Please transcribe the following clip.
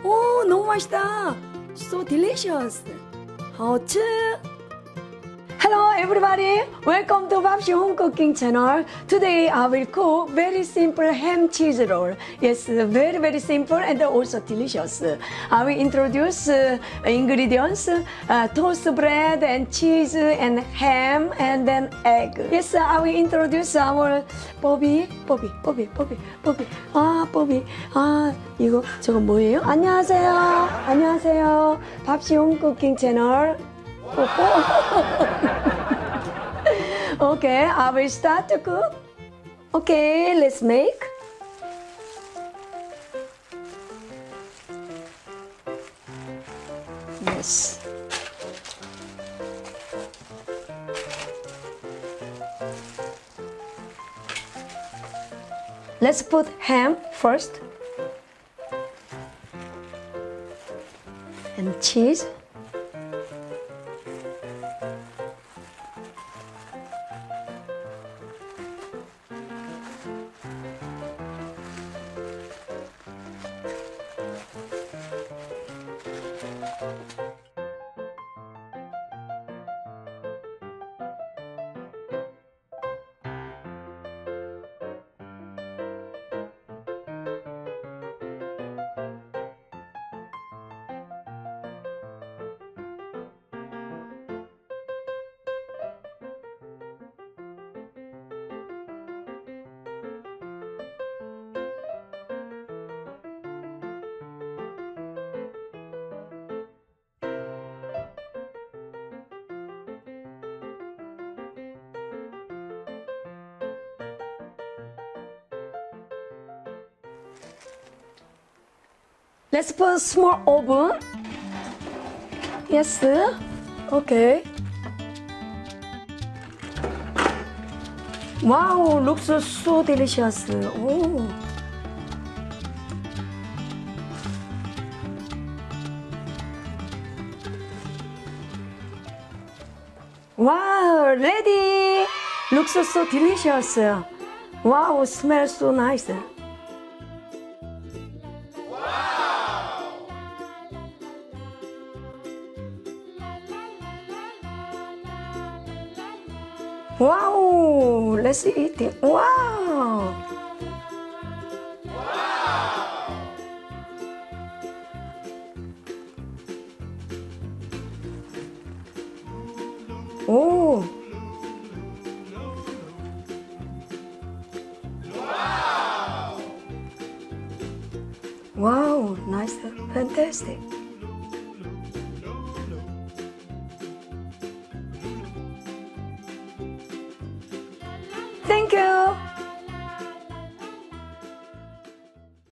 오, 너무 맛있다. So delicious. 好吃. Hello everybody, welcome to Bab's Home Cooking channel. Today I will cook very simple ham cheese roll. Yes, very simple and also delicious. I will introduce ingredients, toast bread and cheese and ham and then egg. Yes, I will introduce our Bobby. 이거 저거 뭐예요? 안녕하세요. Bab's Home Cooking channel. Okay, I will start to cook. Okay, let's make. Yes. Let's put ham first. And cheese. Let's put small oven. Yes, okay. Wow, looks so delicious. Oh. Wow, ready. Looks so delicious. Wow, smells so nice. Wow, let's eat it. Wow. Oh. Wow, nice, fantastic.